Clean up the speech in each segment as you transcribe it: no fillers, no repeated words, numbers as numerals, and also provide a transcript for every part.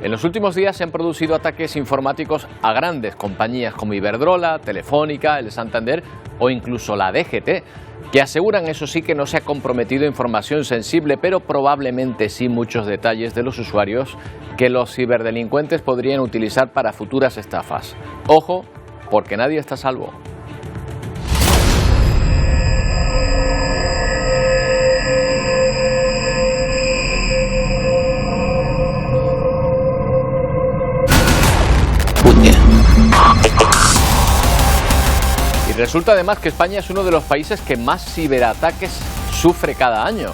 En los últimos días se han producido ataques informáticos a grandes compañías como Iberdrola, Telefónica, el Santander o incluso la DGT, que aseguran, eso sí, que no se ha comprometido información sensible, pero probablemente sí muchos detalles de los usuarios que los ciberdelincuentes podrían utilizar para futuras estafas. Ojo, porque nadie está a salvo. Y resulta además que España es uno de los países que más ciberataques sufre cada año.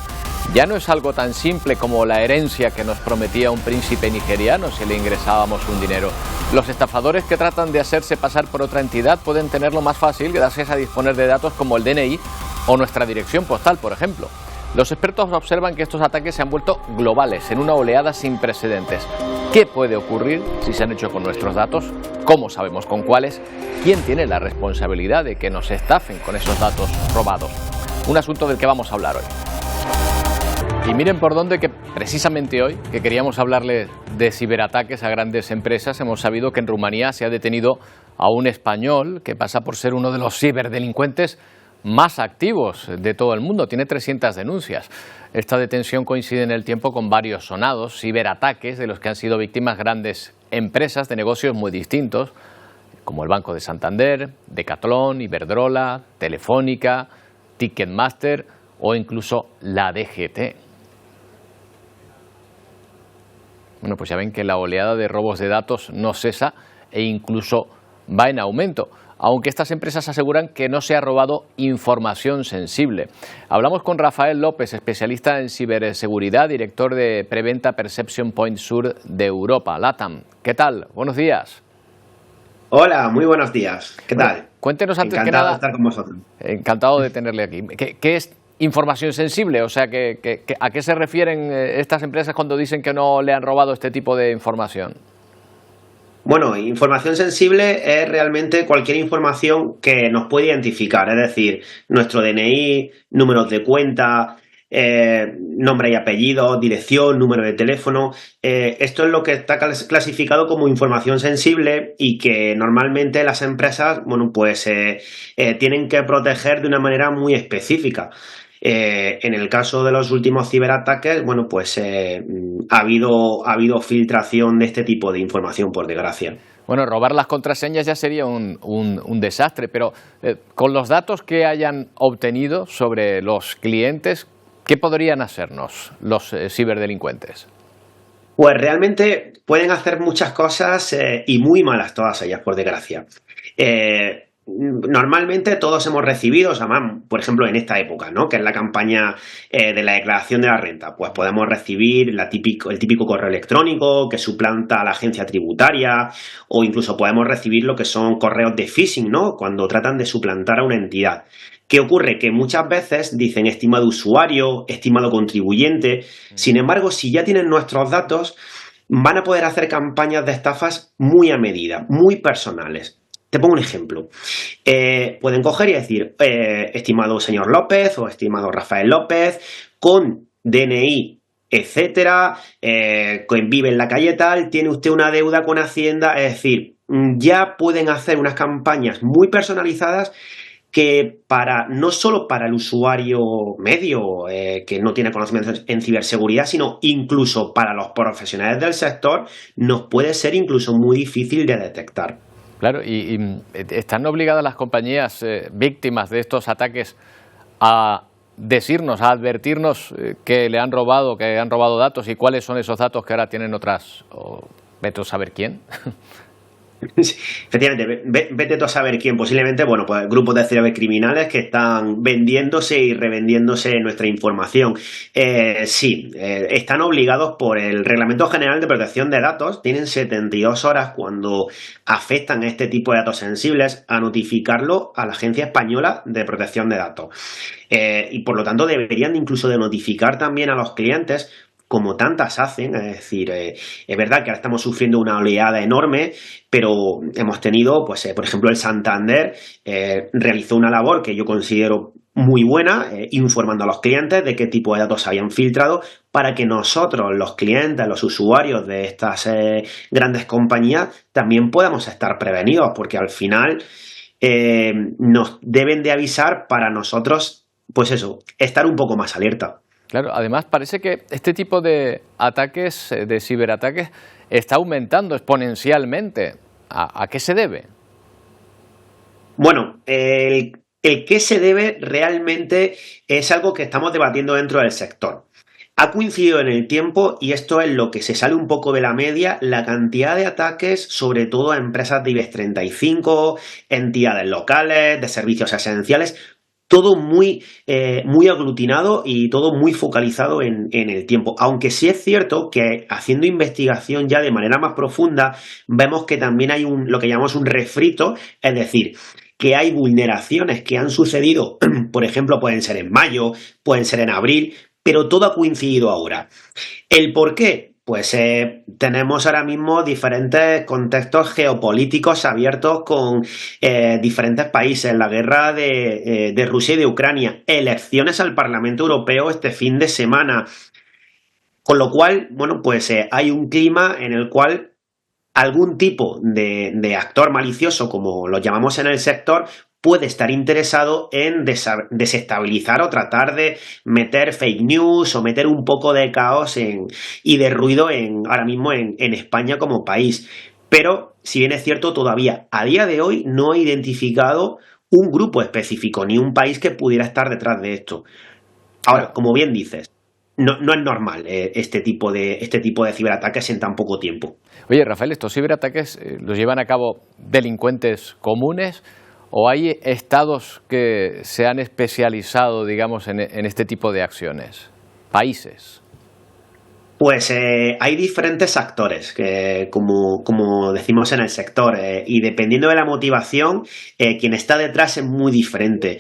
Ya no es algo tan simple como la herencia que nos prometía un príncipe nigeriano si le ingresábamos un dinero. Los estafadores que tratan de hacerse pasar por otra entidad pueden tenerlo más fácil gracias a disponer de datos como el DNI o nuestra dirección postal, por ejemplo. Los expertos observan que estos ataques se han vuelto globales, en una oleada sin precedentes. ¿Qué puede ocurrir si se han hecho con nuestros datos? ¿Cómo sabemos con cuáles? ¿Quién tiene la responsabilidad de que nos estafen con esos datos robados? Un asunto del que vamos a hablar hoy. Y miren por dónde, que precisamente hoy, que queríamos hablarle de ciberataques a grandes empresas, hemos sabido que en Rumanía se ha detenido a un español que pasa por ser uno de los ciberdelincuentes más activos de todo el mundo. Tiene 300 denuncias. Esta detención coincide en el tiempo con varios sonados ciberataques de los que han sido víctimas grandes empresas de negocios muy distintos, como el Banco de Santander, Decathlon, Iberdrola, Telefónica, Ticketmaster o incluso la DGT. Bueno, pues ya ven que la oleada de robos de datos no cesa e incluso va en aumento, aunque estas empresas aseguran que no se ha robado información sensible. Hablamos con Rafael López, especialista en ciberseguridad, director de Preventa Perception Point Sur de Europa, LATAM. ¿Qué tal? Buenos días. Hola, muy buenos días. ¿Qué tal? Cuéntenos antes que nada. Encantado de estar con vosotros. Encantado de tenerle aquí. ¿Qué es información sensible? O sea, ¿a qué se refieren estas empresas cuando dicen que no le han robado este tipo de información? Bueno, información sensible es realmente cualquier información que nos puede identificar, es decir, nuestro DNI, números de cuenta, nombre y apellido, dirección, número de teléfono. Esto es lo que está clasificado como información sensible y que normalmente las empresas, bueno, pues tienen que proteger de una manera muy específica. En el caso de los últimos ciberataques, bueno, pues ha habido filtración de este tipo de información, por desgracia. Bueno, robar las contraseñas ya sería un desastre, pero con los datos que hayan obtenido sobre los clientes, ¿qué podrían hacernos los ciberdelincuentes? Pues realmente pueden hacer muchas cosas y muy malas todas ellas, por desgracia. Normalmente todos hemos recibido, o sea, por ejemplo, en esta época, ¿no?, que es la campaña de la declaración de la renta, pues podemos recibir el típico correo electrónico que suplanta a la agencia tributaria, o incluso podemos recibir lo que son correos de phishing, ¿no?, cuando tratan de suplantar a una entidad. ¿Qué ocurre? Que muchas veces dicen estimado usuario, estimado contribuyente. Sin embargo, si ya tienen nuestros datos, van a poder hacer campañas de estafas muy a medida, muy personales. Te pongo un ejemplo. Pueden coger y decir, estimado señor López o estimado Rafael López, con DNI, etcétera, que vive en la calle tal, tiene usted una deuda con Hacienda. Es decir, ya pueden hacer unas campañas muy personalizadas que no solo para el usuario medio que no tiene conocimientos en ciberseguridad, sino incluso para los profesionales del sector, nos puede ser incluso muy difícil de detectar. Claro, y ¿están obligadas las compañías víctimas de estos ataques a decirnos, a advertirnos que le han robado, datos, y cuáles son esos datos que ahora tienen otras, o vete a saber quién? Sí, efectivamente, vete tú a saber quién. Posiblemente, bueno, pues grupos de cibercriminales que están vendiéndose y revendiéndose nuestra información. Están obligados por el Reglamento General de Protección de Datos. Tienen 72 horas cuando afectan a este tipo de datos sensibles a notificarlo a la Agencia Española de Protección de Datos. Y por lo tanto deberían incluso de notificar también a los clientes, como tantas hacen. Es decir, es verdad que ahora estamos sufriendo una oleada enorme, pero hemos tenido, pues, por ejemplo, el Santander realizó una labor que yo considero muy buena, informando a los clientes de qué tipo de datos se habían filtrado para que nosotros, los clientes, los usuarios de estas grandes compañías, también podamos estar prevenidos, porque al final nos deben de avisar para nosotros, pues eso, estar un poco más alerta. Claro, además parece que este tipo de ataques, de ciberataques, está aumentando exponencialmente. ¿A qué se debe? Bueno, el qué se debe realmente es algo que estamos debatiendo dentro del sector. Ha coincidido en el tiempo, y esto es lo que se sale un poco de la media, la cantidad de ataques, sobre todo a empresas de IBEX 35, entidades locales, de servicios esenciales, todo muy aglutinado y todo muy focalizado en el tiempo. Aunque sí es cierto que haciendo investigación ya de manera más profunda, vemos que también hay lo que llamamos un refrito, es decir, que hay vulneraciones que han sucedido, por ejemplo, pueden ser en mayo, pueden ser en abril, pero todo ha coincidido ahora. ¿El por qué? Pues tenemos ahora mismo diferentes contextos geopolíticos abiertos con diferentes países, la guerra de Rusia y de Ucrania, elecciones al Parlamento Europeo este fin de semana, con lo cual, bueno, pues hay un clima en el cual algún tipo de actor malicioso, como lo llamamos en el sector, puede estar interesado en desestabilizar o tratar de meter fake news o meter un poco de caos y de ruido ahora mismo en España como país. Pero, si bien es cierto, todavía a día de hoy no he identificado un grupo específico ni un país que pudiera estar detrás de esto. Ahora, como bien dices, no es normal este tipo de ciberataques en tan poco tiempo. Oye, Rafael, ¿estos ciberataques los llevan a cabo delincuentes comunes o hay estados que se han especializado, digamos, en este tipo de acciones? Países. Pues hay diferentes actores, como decimos en el sector, y dependiendo de la motivación, quien está detrás es muy diferente.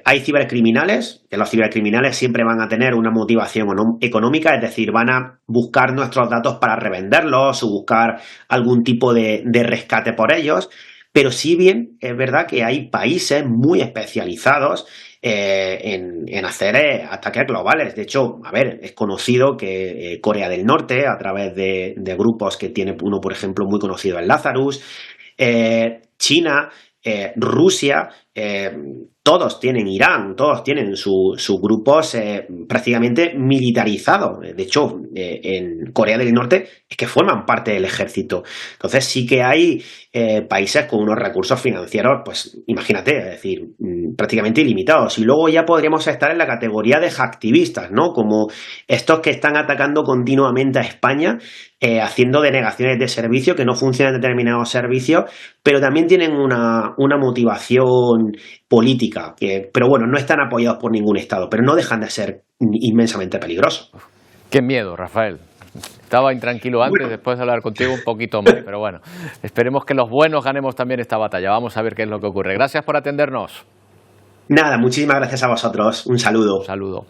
Hay cibercriminales, que los cibercriminales siempre van a tener una motivación económica, es decir, van a buscar nuestros datos para revenderlos o buscar algún tipo de rescate por ellos. Pero sí bien, es verdad que hay países muy especializados en hacer ataques globales. De hecho, a ver, es conocido que Corea del Norte, a través de grupos que tiene uno, por ejemplo, muy conocido en Lazarus, China, Rusia, todos tienen Irán, todos tienen sus grupos prácticamente militarizados. De hecho, en Corea del Norte es que forman parte del ejército. Entonces sí que hay países con unos recursos financieros, pues imagínate, es decir, prácticamente ilimitados. Y luego ya podríamos estar en la categoría de hacktivistas, ¿no? Como estos que están atacando continuamente a España, haciendo denegaciones de servicio, que no funcionan determinados servicios, pero también tienen una motivación política, pero bueno, no están apoyados por ningún Estado, pero no dejan de ser inmensamente peligrosos. Qué miedo, Rafael. Estaba intranquilo antes, bueno, después de hablar contigo un poquito más, pero bueno, esperemos que los buenos ganemos también esta batalla. Vamos a ver qué es lo que ocurre. Gracias por atendernos. Nada, muchísimas gracias a vosotros. Un saludo. Un saludo.